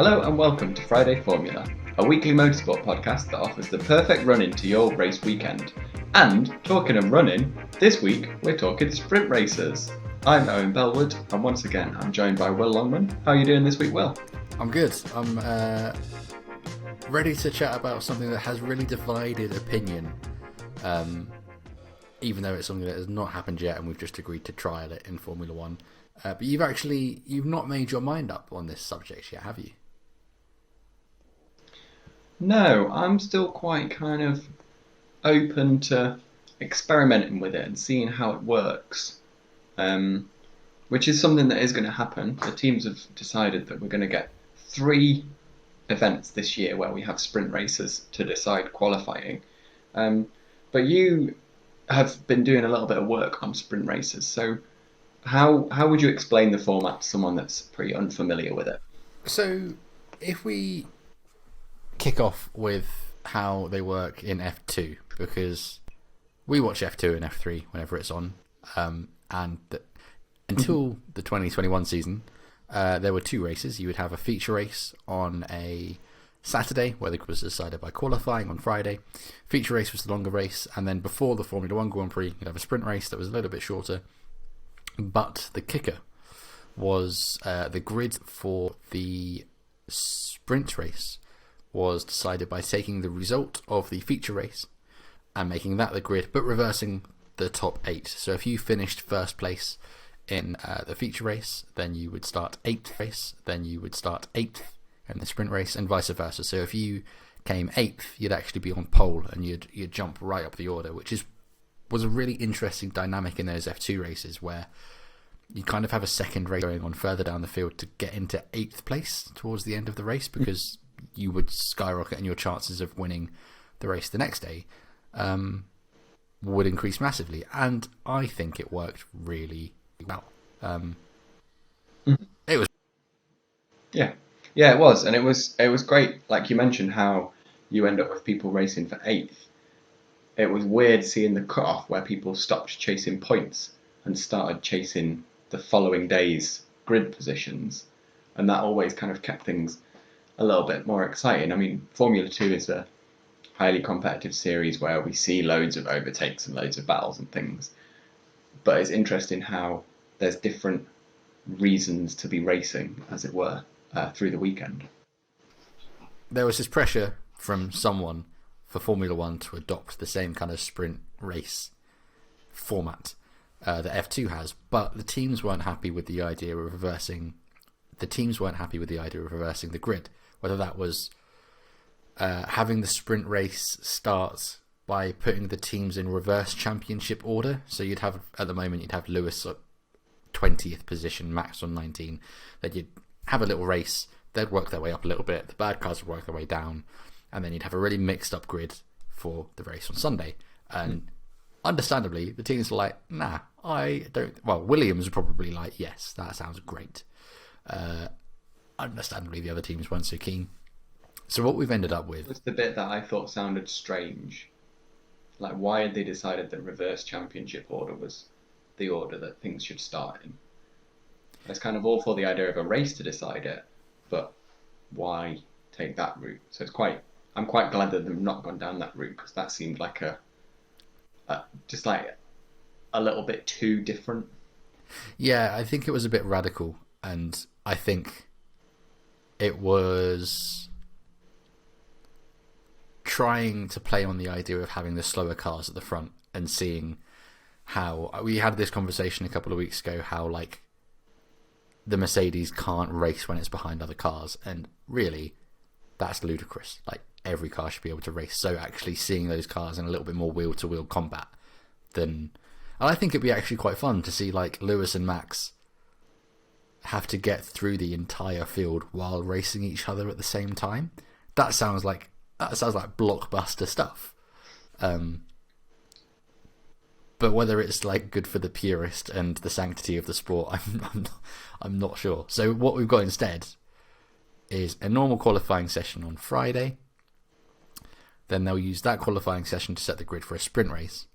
Hello and welcome to Friday Formula, a weekly motorsport podcast that offers the perfect run-in to your race weekend. And, talking of running, this week we're talking sprint races. I'm Owen Bellwood, and once again I'm joined by Will Longman. How are you doing this week, Will? I'm good. I'm ready to chat about something that has really divided opinion, even though it's something that has not happened yet and we've just agreed to trial it in Formula 1. But you've not made your mind up on this subject yet, have you? No, I'm still quite kind of open to experimenting with it and seeing how it works, which is something that is going to happen. The teams have decided that we're going to get 3 events this year where we have sprint races to decide qualifying. But you have been doing a little bit of work on sprint races, so how would you explain the format to someone that's pretty unfamiliar with it? So, if we kick off with how they work in F2, because we watch F2 and F3 whenever it's on, until the 2021 season, there were 2 races. You would have a feature race on a Saturday, where it was decided by qualifying on Friday. Feature race was the longer race, and then before the Formula 1 Grand Prix, you'd have a sprint race that was a little bit shorter. But the kicker was the grid for the sprint race was decided by taking the result of the feature race and making that the grid, but reversing the top 8. So if you finished first place in the feature race, then you would start 8th race, then you would start 8th in the sprint race, and vice versa. So if you came 8th, you'd actually be on pole and you'd jump right up the order, which was a really interesting dynamic in those F2 races where you kind of have a second race going on further down the field to get into 8th place towards the end of the race, because you would skyrocket and your chances of winning the race the next day would increase massively. And I think it worked really well. It was... Yeah, it was, and it was great. Like you mentioned, how you end up with people racing for 8th. It was weird seeing the cut-off where people stopped chasing points and started chasing the following day's grid positions, and that always kind of kept things a little bit more exciting. I mean, Formula 2 is a highly competitive series where we see loads of overtakes and loads of battles and things, but it's interesting how there's different reasons to be racing, as it were, through the weekend. There was this pressure from someone for Formula 1 to adopt the same kind of sprint race format that F2 has, but the teams weren't happy with the idea of reversing the grid, whether that was having the sprint race start by putting the teams in reverse championship order. So you'd have, at the moment, you'd have Lewis at 20th position, Max on 19. Then you'd have a little race, they'd work their way up a little bit, the bad cars would work their way down, and then you'd have a really mixed up grid for the race on Sunday. And understandably, the teams were like, nah, I don't... Well, Williams was probably like, yes, that sounds great. Understandably, the other teams weren't so keen. So what we've ended up with... was the bit that I thought sounded strange. Like, why had they decided that reverse championship order was the order that things should start in? It's kind of all for the idea of a race to decide it, but why take that route? So I'm quite glad that they've not gone down that route, because that seemed like just like a little bit too different. Yeah, I think it was a bit radical, and I think it was trying to play on the idea of having the slower cars at the front and seeing how... We had this conversation a couple of weeks ago, how like the Mercedes can't race when it's behind other cars, and really that's ludicrous. Like, every car should be able to race. So actually seeing those cars in a little bit more wheel-to-wheel combat than... And I think it'd be actually quite fun to see like Lewis and Max have to get through the entire field while racing each other at the same time. That sounds like blockbuster stuff. But whether it's like good for the purist and the sanctity of the sport, I'm not sure. So what we've got instead is a normal qualifying session on Friday. Then they'll use that qualifying session to set the grid for a sprint race.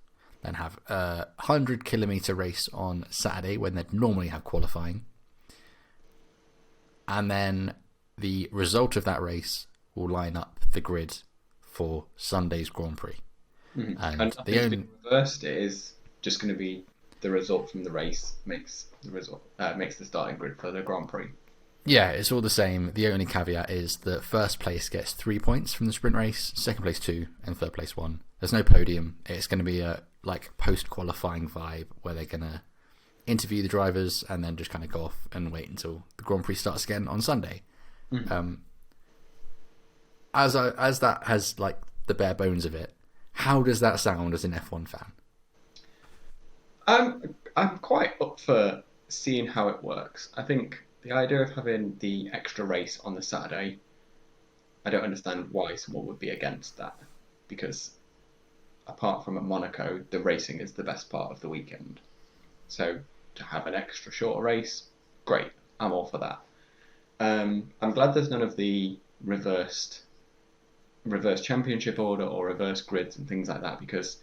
Then have a 100-kilometre race on Saturday when they'd normally have qualifying. And then the result of that race will line up the grid for Sunday's Grand Prix. Mm-hmm. And nothing's the only been reversed. It is just going to be the result from the race makes the starting grid for the Grand Prix. Yeah, it's all the same. The only caveat is that first place gets 3 points from the sprint race, second place 2, and third place 1. There's no podium. It's going to be a post-qualifying vibe where they're going to interview the drivers and then just kind of go off and wait until the Grand Prix starts again on Sunday. Mm-hmm. As that has like the bare bones of it, how does that sound as an F1 fan? I'm quite up for seeing how it works. I think the idea of having the extra race on the Saturday, I don't understand why someone would be against that, because apart from at Monaco, the racing is the best part of the weekend. So to have an extra shorter race, great. I'm all for that. I'm glad there's none of the reverse championship order or reverse grids and things like that, because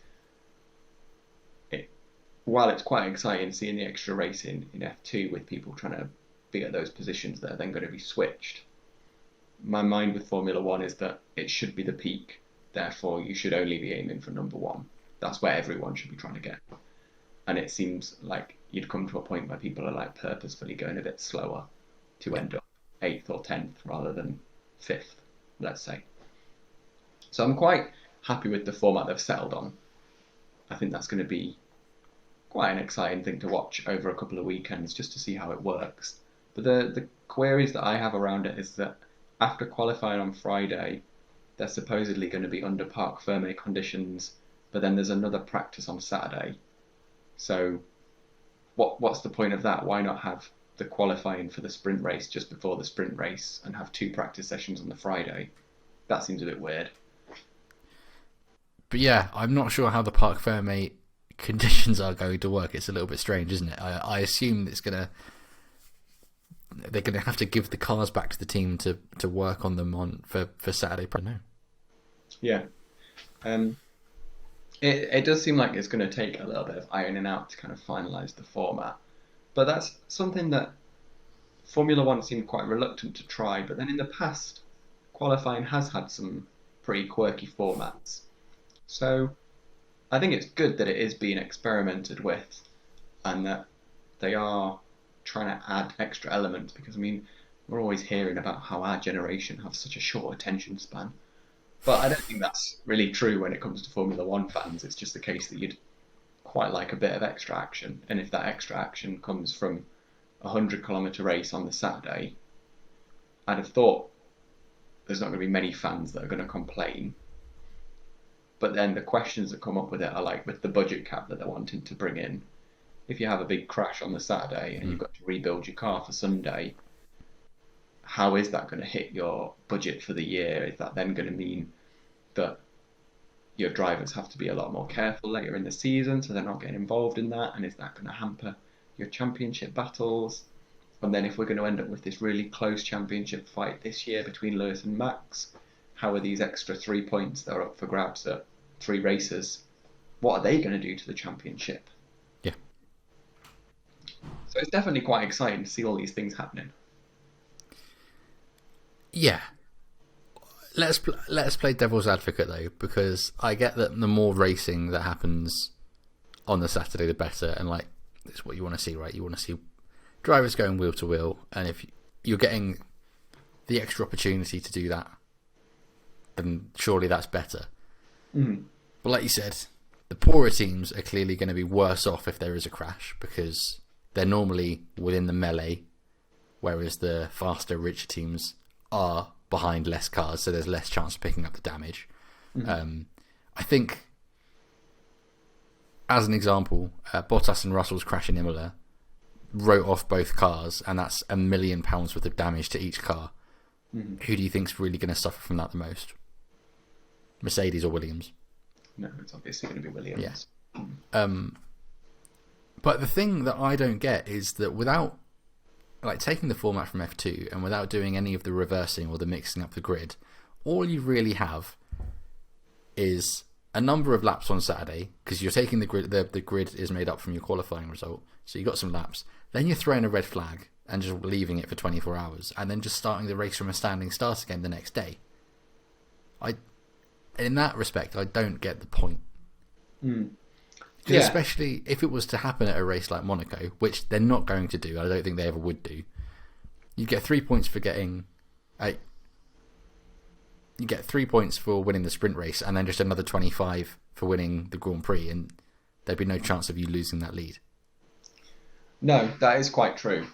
while it's quite exciting seeing the extra race in F2 with people trying to be at those positions that are then going to be switched, my mind with Formula One is that it should be the peak, therefore you should only be aiming for number one. That's where everyone should be trying to get. And it seems like you'd come to a point where people are like purposefully going a bit slower to end up 8th or 10th rather than 5th, let's say. So I'm quite happy with the format they've settled on. I think that's going to be quite an exciting thing to watch over a couple of weekends just to see how it works. But the queries that I have around it is that after qualifying on Friday, they're supposedly going to be under parc fermé conditions, but then there's another practice on Saturday. So what's the point of that? Why not have the qualifying for the sprint race just before the sprint race and have 2 practice sessions on the Friday? That seems a bit weird. But yeah, I'm not sure how the parc fermé conditions are going to work. It's a little bit strange, isn't it? I assume they're gonna have to give the cars back to the team to work on them for Saturday. No. Yeah. It does seem like it's going to take a little bit of ironing out to kind of finalise the format. But that's something that Formula One seemed quite reluctant to try. But then in the past, qualifying has had some pretty quirky formats. So I think it's good that it is being experimented with and that they are trying to add extra elements, because, I mean, we're always hearing about how our generation have such a short attention span. But I don't think that's really true when it comes to Formula One fans. It's just the case that you'd quite like a bit of extra action. And if that extra action comes from a 100-kilometre race on the Saturday, I'd have thought there's not going to be many fans that are going to complain. But then the questions that come up with it are like with the budget cap that they're wanting to bring in. If you have a big crash on the Saturday and you've got to rebuild your car for Sunday, how is that going to hit your budget for the year? Is that then going to mean that your drivers have to be a lot more careful later in the season so they're not getting involved in that? And is that going to hamper your championship battles? And then if we're going to end up with this really close championship fight this year between Lewis and Max, how are these extra 3 points that are up for grabs at 3 races? What are they going to do to the championship? Yeah. So it's definitely quite exciting to see all these things happening. Yeah. Let's play devil's advocate though, because I get that the more racing that happens on the Saturday, the better, and like it's what you want to see, right? You want to see drivers going wheel to wheel, and if you're getting the extra opportunity to do that, then surely that's better. Mm. But like you said, the poorer teams are clearly going to be worse off if there is a crash, because they're normally within the melee, whereas the faster, richer teams are behind less cars, so there's less chance of picking up the damage. Mm-hmm. I think, as an example, Bottas and Russell's crash in Imola wrote off both cars, and that's £1 million worth of damage to each car. Mm-hmm. Who do you think's really going to suffer from that the most? Mercedes or Williams? No, it's obviously going to be Williams. Yeah. But the thing that I don't get is that without taking the format from F2 and without doing any of the reversing or the mixing up the grid, all you really have is a number of laps on Saturday, because you're taking the grid. The grid is made up from your qualifying result, so you got some laps. Then you're throwing a red flag, and just leaving it for 24 hours and then just starting the race from a standing start again the next day. In that respect, I don't get the point. Mm. Because especially if it was to happen at a race like Monaco, which they're not going to do, I don't think they ever would do, you get 3 points for getting... you get 3 points for winning the sprint race and then just another 25 for winning the Grand Prix, and there'd be no chance of you losing that lead. No, that is quite true.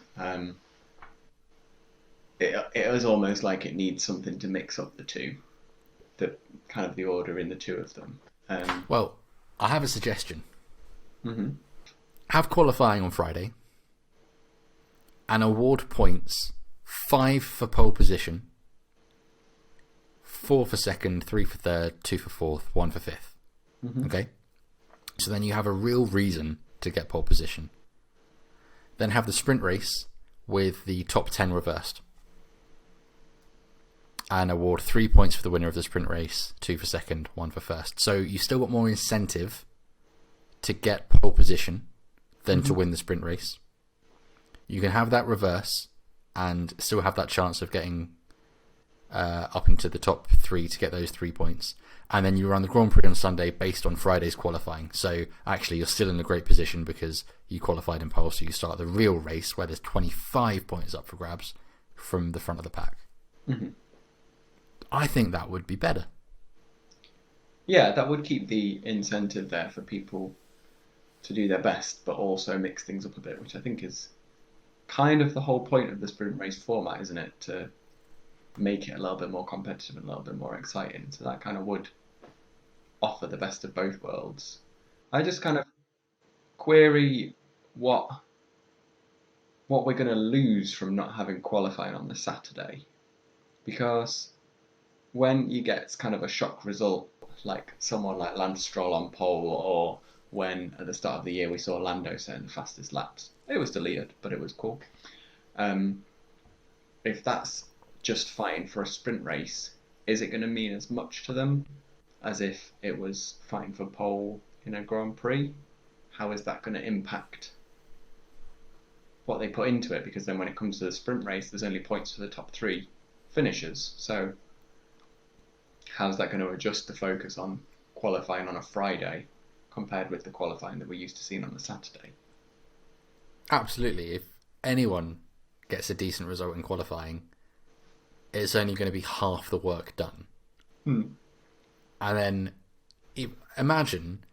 It is almost like it needs something to mix up the two, the kind of the order in the two of them. Well, I have a suggestion. Mm-hmm. Have qualifying on Friday and award points 5 for pole position, 4 for second, 3 for third, 2 for fourth, 1 for fifth. Mm-hmm. Okay? So then you have a real reason to get pole position. Then have the sprint race with the top 10 reversed. And award 3 points for the winner of the sprint race, 2 for second, 1 for first. So you still got more incentive to get pole position than to win the sprint race. You can have that reverse and still have that chance of getting up into the top 3 to get those 3 points. And then you run the Grand Prix on Sunday based on Friday's qualifying. So actually you're still in a great position because you qualified in pole, so you start the real race where there's 25 points up for grabs from the front of the pack. Mm-hmm. I think that would be better. Yeah, that would keep the incentive there for people to do their best, but also mix things up a bit, which I think is kind of the whole point of the sprint race format, isn't it? To make it a little bit more competitive and a little bit more exciting. So that kind of would offer the best of both worlds. I just kind of query what we're going to lose from not having qualifying on the Saturday, because when you get kind of a shock result, like someone like Lance Stroll on pole, or when at the start of the year we saw Lando setting the fastest laps, it was deleted, but it was cool. If that's just fine for a sprint race, is it going to mean as much to them as if it was fine for pole in a Grand Prix? How is that going to impact what they put into it? Because then when it comes to the sprint race, there's only points for the top 3 finishers. So how's that going to adjust the focus on qualifying on a Friday compared with the qualifying that we're used to seeing on the Saturday? Absolutely. If anyone gets a decent result in qualifying, it's only going to be half the work done. And then imagine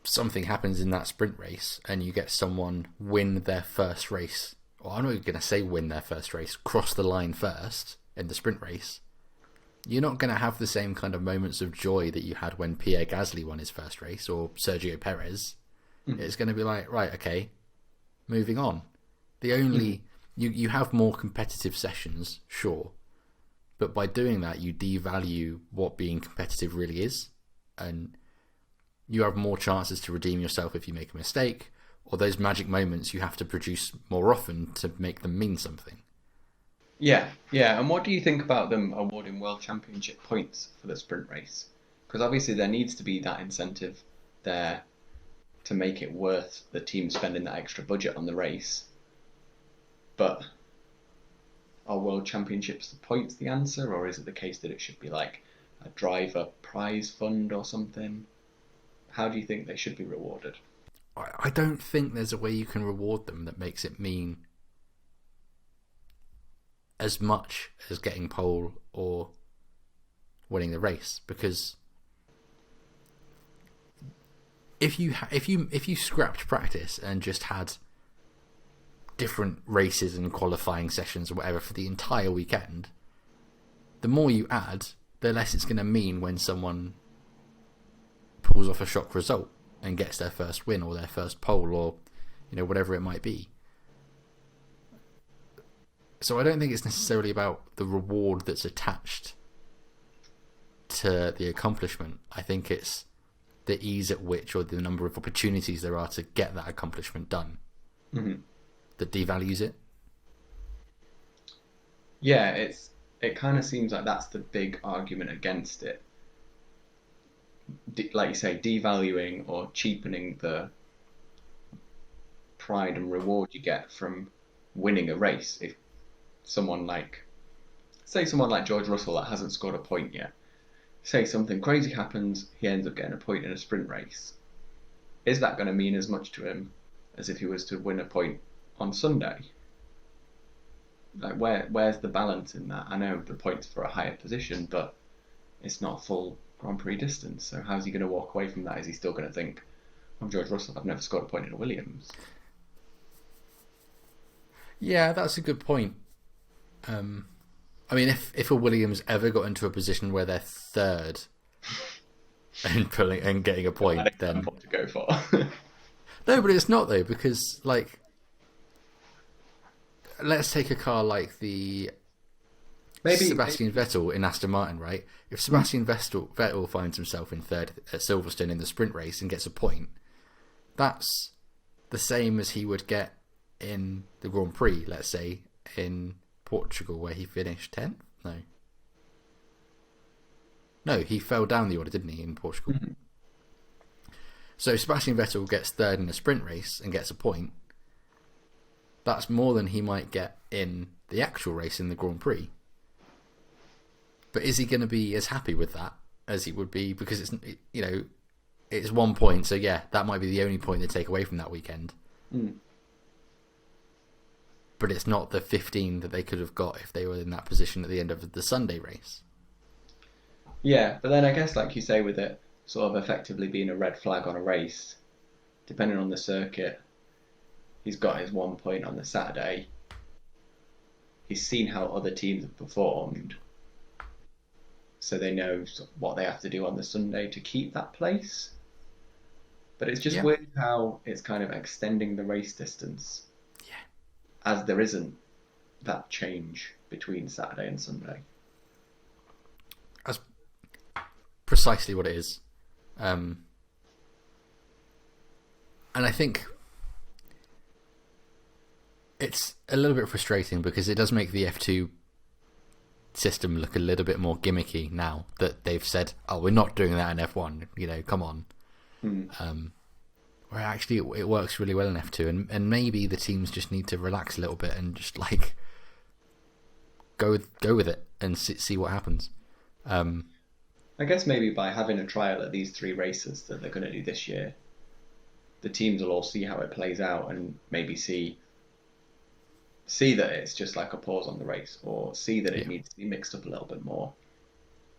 something happens in that sprint race and you get someone win their first race, or I'm not going to say win their first race, cross the line first in the sprint race. You're not going to have the same kind of moments of joy that you had when Pierre Gasly won his first race, or Sergio Perez. It's going to be like, right, okay, moving on. The only you have more competitive sessions, sure, but by doing that you devalue what being competitive really is, and you have more chances to redeem yourself if you make a mistake, or those magic moments you have to produce more often to make them mean something. Yeah. And what do you think about them awarding World Championship points for the sprint race? Because obviously there needs to be that incentive there to make it worth the team spending that extra budget on the race. But are World Championships the points the answer, or is it the case that it should be like a driver prize fund or something? How do you think they should be rewarded? I don't think there's a way you can reward them that makes it mean as much as getting pole or winning the race, because if you scrapped practice and just had different races and qualifying sessions or whatever for the entire weekend, the more you add, the less it's going to mean when someone pulls off a shock result and gets their first win or their first pole, or whatever it might be. So I don't think it's necessarily about the reward that's attached to the accomplishment. I think it's the ease at which, or the number of opportunities there are to get that accomplishment done, that devalues it. Yeah, it kind of seems like that's the big argument against it. Like you say, devaluing or cheapening the pride and reward you get from winning a race. If someone like, say someone like George Russell that hasn't scored a point yet, say something crazy happens, he ends up getting a point in a sprint race. Is that going to mean as much to him as if he was to win a point on Sunday? Like, where's the balance in that? I know the points for a higher position, but it's not full Grand Prix distance. So how's he going to walk away from that? Is he still going to think, I'm George Russell, I've never scored a point in a Williams? Yeah, that's a good point. I mean, if a Williams ever got into a position where they're third and getting a point, then what to go for. No, but it's not though, because like, let's take a car like the Sebastian Vettel in Aston Martin, right? If Sebastian Vettel finds himself in third at Silverstone in the sprint race and gets a point, that's the same as he would get in the Grand Prix, let's say, in Portugal, where he finished 10th? No, he fell down the order, didn't he, in Portugal? Mm-hmm. So Sebastian Vettel gets third in a sprint race and gets a point. That's more than he might get in the actual race in the Grand Prix. But is he going to be as happy with that as he would be? Because it's, you know, it's 1 point, so yeah, that might be the only point they take away from that weekend. Mm. But it's not the 15 that they could have got if they were in that position at the end of the Sunday race. Yeah, but then I guess, like you say, with it sort of effectively being a red flag on a race, depending on the circuit, he's got his 1 point on the Saturday. He's seen how other teams have performed, so they know what they have to do on the Sunday to keep that place. But it's just weird how it's kind of extending the race distance. Yeah. As there isn't that change between Saturday and Sunday. That's precisely what it is. And I think it's a little bit frustrating because it does make the F2 system look a little bit more gimmicky now that they've said, oh, we're not doing that in F1, you know, come on. Where actually it works really well in F2, and maybe the teams just need to relax a little bit and just like go with it and see what happens. I guess maybe by having a trial at these 3 races that they're going to do this year, the teams will all see how it plays out and maybe see that it's just like a pause on the race, or see that it needs to be mixed up a little bit more.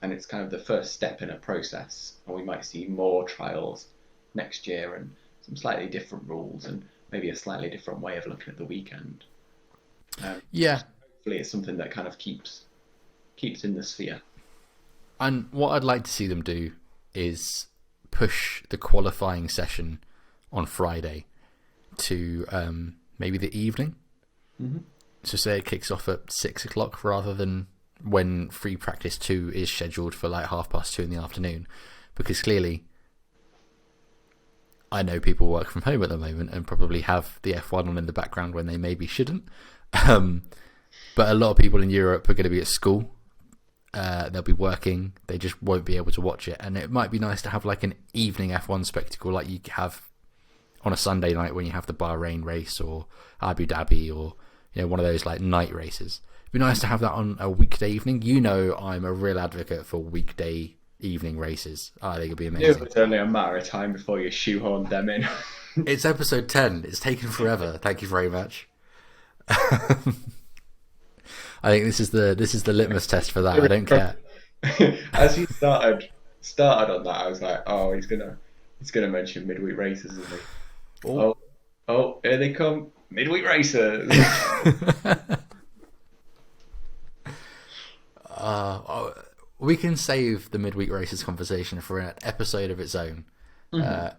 And it's kind of the first step in a process, and we might see more trials next year and some slightly different rules and maybe a slightly different way of looking at the weekend. Hopefully it's something that kind of keeps in the sphere. And what I'd like to see them do is push the qualifying session on Friday to maybe the evening. Mm-hmm. So say it kicks off at 6 o'clock rather than when free practice 2 is scheduled for like 2:30 in the afternoon. Because clearly, I know people work from home at the moment and probably have the F1 on in the background when they maybe shouldn't. But a lot of people in Europe are going to be at school. They'll be working. They just won't be able to watch it. And it might be nice to have like an evening F1 spectacle like you have on a Sunday night when you have the Bahrain race or Abu Dhabi, or you know, one of those like night races. It'd be nice to have that on a weekday evening. You know, I'm a real advocate for weekday evening races. I think it'd be amazing. It's only a matter of time before you shoehorn them in. It's episode 10. It's taken forever. Thank you very much. I think this is the litmus test for that. I don't care. As he started on that, I was like, oh, he's gonna mention midweek races, isn't he? Oh, here they come, midweek races. We can save the midweek races conversation for an episode of its own. Mm-hmm.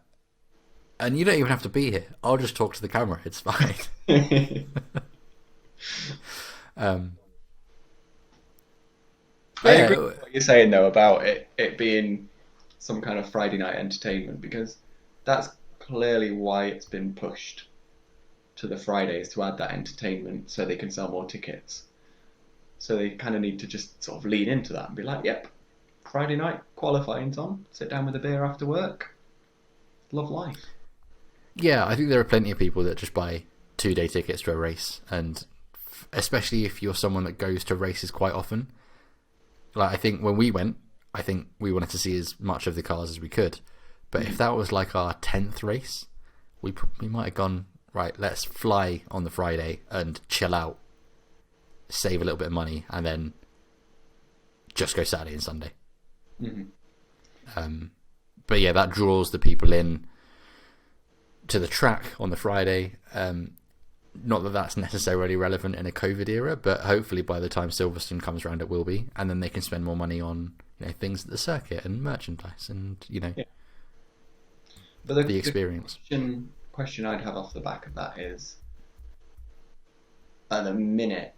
And you don't even have to be here. I'll just talk to the camera. It's fine. I agree with what you're saying, though, about it being some kind of Friday night entertainment, because that's clearly why it's been pushed to the Fridays, to add that entertainment so they can sell more tickets. So they kind of need to just sort of lean into that and be like, yep, Friday night qualifying's on, sit down with a beer after work, love life. Yeah, I think there are plenty of people that just buy 2-day tickets to a race and especially if you're someone that goes to races quite often. Like, I think when we went, I think we wanted to see as much of the cars as we could. But if that was like our 10th race, we might have gone, right, let's fly on the Friday and chill out, save a little bit of money, and then just go Saturday and Sunday. But yeah, that draws the people in to the track on the Friday. Not that that's necessarily relevant in a COVID era, but hopefully by the time Silverstone comes around, it will be, and then they can spend more money on things at the circuit and merchandise and But the experience. The question I'd have off the back of that is, at the minute,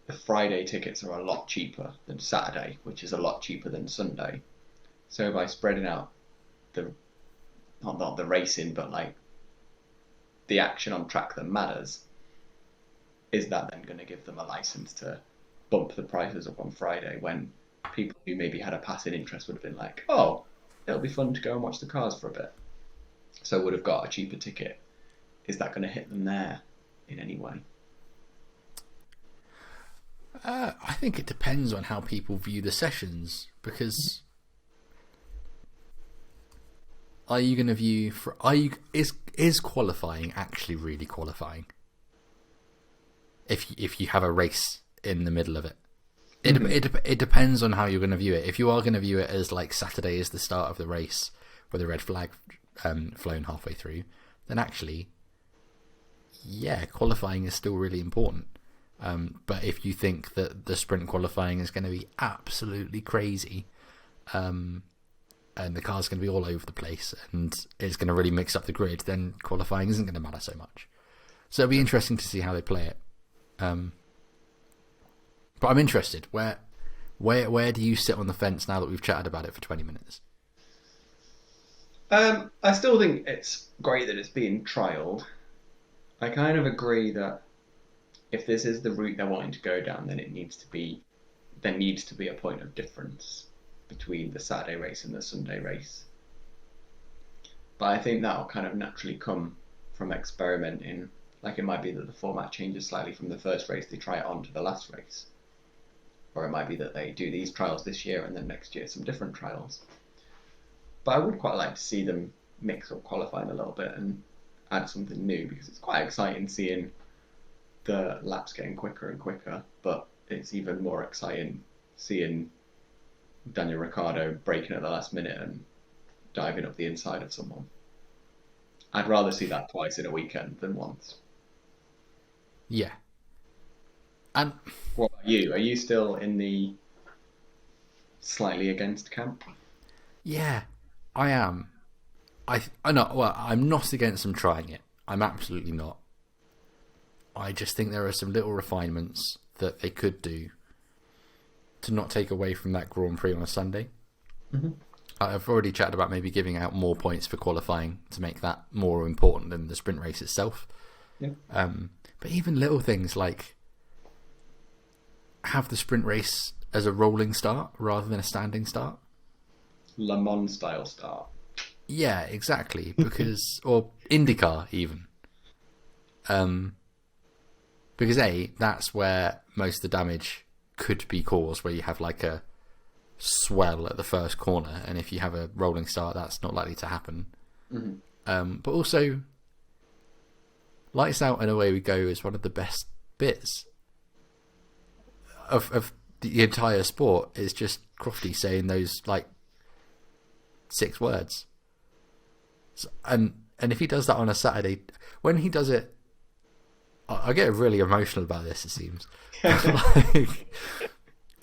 the Friday tickets are a lot cheaper than Saturday, which is a lot cheaper than Sunday. So by spreading out the not the racing, but like the action on track that matters, is that then going to give them a license to bump the prices up on Friday when people who maybe had a passing interest would have been like, oh, it'll be fun to go and watch the cars for a bit, so would have got a cheaper ticket? Is that going to hit them there in any way? I think it depends on how people view the sessions, because are you going to view is qualifying actually really qualifying if you have a race in the middle of it? It depends on how you're going to view it. If you are going to view it as like Saturday is the start of the race with a red flag flown halfway through, then actually, yeah, qualifying is still really important. But if you think that the sprint qualifying is going to be absolutely crazy, and the car's going to be all over the place and it's going to really mix up the grid, then qualifying isn't going to matter so much. So it'll be interesting to see how they play it. But I'm interested. Where do you sit on the fence now that we've chatted about it for 20 minutes? I still think it's great that it's being trialled. I kind of agree that if this is the route they're wanting to go down, then there needs to be a point of difference between the Saturday race and the Sunday race. But I think that'll kind of naturally come from experimenting. Like, it might be that the format changes slightly from the first race, they try it on to the last race. Or it might be that they do these trials this year and then next year some different trials. But I would quite like to see them mix up qualifying a little bit and add something new, because it's quite exciting seeing the laps getting quicker and quicker, but it's even more exciting seeing Daniel Ricciardo braking at the last minute and diving up the inside of someone. I'd rather see that twice in a weekend than once. Yeah. And what about you? Are you still in the slightly against camp? Yeah, I am. I know. Well, I'm not against them trying it. I'm absolutely not. I just think there are some little refinements that they could do to not take away from that Grand Prix on a Sunday. Mm-hmm. I've already chatted about maybe giving out more points for qualifying to make that more important than the sprint race itself. Yeah. But even little things like have the sprint race as a rolling start rather than a standing start. Le Mans style start. Yeah, exactly. Because or IndyCar even. Because that's where most of the damage could be caused, where you have like a swell at the first corner, and if you have a rolling start, that's not likely to happen. Mm-hmm. But also, lights out and away we go is one of the best bits of the entire sport. Is just Crofty saying those like 6 words, and if he does that on a Saturday, when he does it, I get really emotional about this. It seems like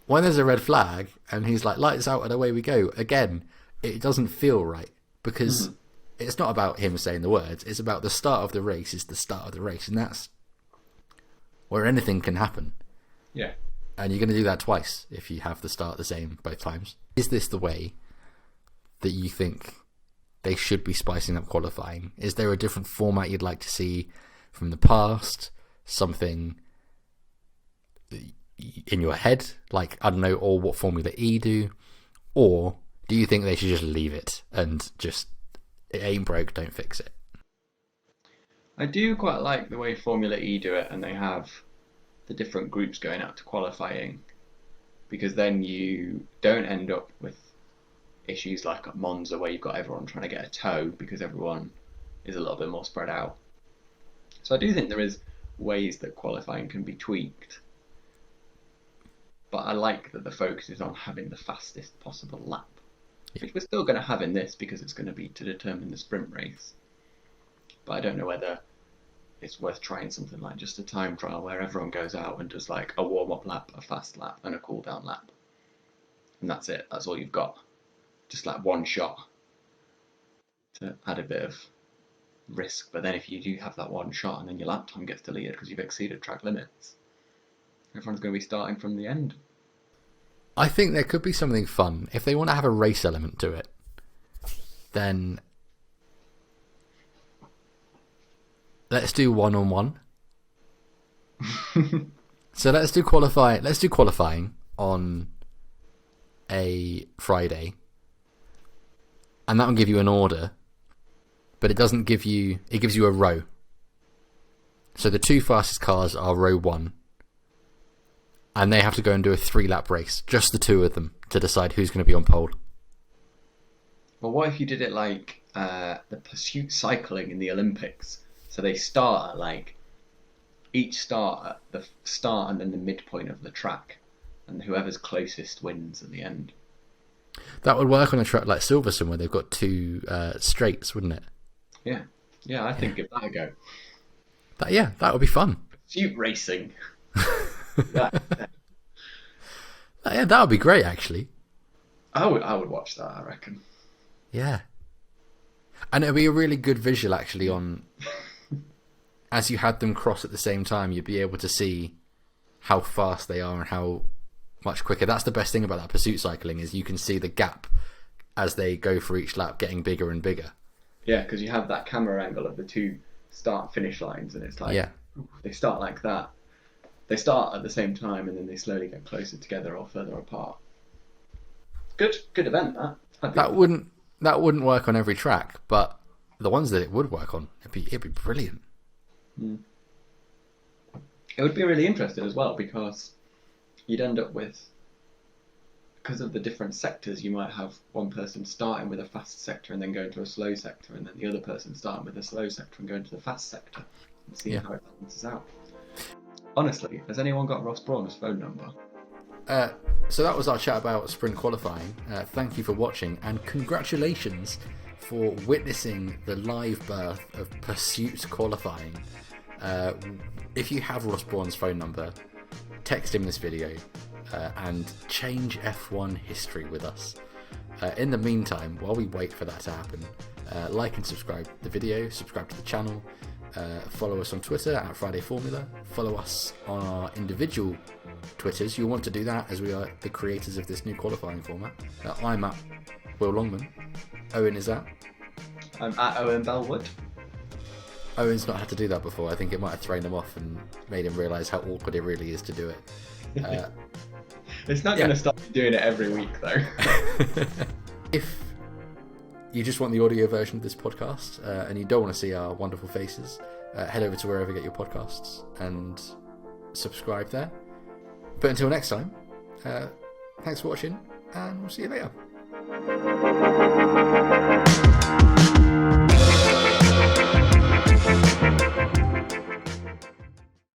when there's a red flag and he's like lights out and away we go again, it doesn't feel right, because it's not about him saying the words, it's about the start of the race is the start of the race, and that's where anything can happen. Yeah. And you're going to do that twice if you have the start the same both times. Is this the way that you think they should be spicing up qualifying? Is there a different format you'd like to see from the past? Something in your head, like, I don't know, or what Formula E do? Or do you think they should just leave it and just, it ain't broke, don't fix it? I do quite like the way Formula E do it, and they have the different groups going out to qualifying, because then you don't end up with issues like at Monza where you've got everyone trying to get a toe because everyone is a little bit more spread out. So I do think there is ways that qualifying can be tweaked, but I like that the focus is on having the fastest possible lap, which we're still going to have in this because it's going to be to determine the sprint race. But I don't know whether it's worth trying something like just a time trial where everyone goes out and does like a warm-up lap, a fast lap, and a cool-down lap. And that's it. That's all you've got. Just like one shot to add a bit of risk. But then if you do have that one shot and then your lap time gets deleted because you've exceeded track limits, everyone's going to be starting from the end. I think there could be something fun. If they want to have a race element to it, then let's do 1-on-1. So let's do qualifying on a Friday, and that will give you an order, but it doesn't give you. It gives you a row. So the 2 fastest cars are row 1, and they have to go and do a 3-lap race, just the 2 of them, to decide who's going to be on pole. Well, what if you did it like the pursuit cycling in the Olympics? So they start at like each start at the start and then the midpoint of the track, and whoever's closest wins at the end. That would work on a track like Silverstone where they've got 2 straights, wouldn't it? Yeah, I think give that a go. That would be fun. Pursuit racing. Yeah, that would be great, actually. I would watch that, I reckon. Yeah. And it would be a really good visual, actually, on... As you had them cross at the same time, you'd be able to see how fast they are and how much quicker. That's the best thing about that pursuit cycling, is you can see the gap as they go for each lap getting bigger and bigger. Yeah, because you have that camera angle of the 2 start-finish lines, and it's like, they start like that. They start at the same time, and then they slowly get closer together or further apart. Good event, that. That wouldn't work on every track, but the ones that it would work on, it'd be brilliant. It would be really interesting as well, because you'd end up with, because of the different sectors, you might have one person starting with a fast sector and then going to a slow sector, and then the other person starting with a slow sector and going to the fast sector, and seeing how it balances out. Honestly, has anyone got Ross Brawn's phone number? So that was our chat about sprint qualifying. Thank you for watching, and congratulations for witnessing the live birth of pursuit qualifying. If you have Ross Brawn's phone number, text him this video and change F1 history with us. In the meantime, while we wait for that to happen, like and subscribe to the video, subscribe to the channel, follow us on Twitter at Friday Formula, follow us on our individual Twitters. You'll want to do that, as we are the creators of this new qualifying format. I'm at Will Longman. Owen is at? I'm at Owen Bellwood. Owen's not had to do that before. I think it might have thrown him off and made him realise how awkward it really is to do it. It's not going to stop me doing it every week, though. If you just want the audio version of this podcast and you don't want to see our wonderful faces, head over to wherever you get your podcasts and subscribe there. But until next time, thanks for watching, and we'll see you later.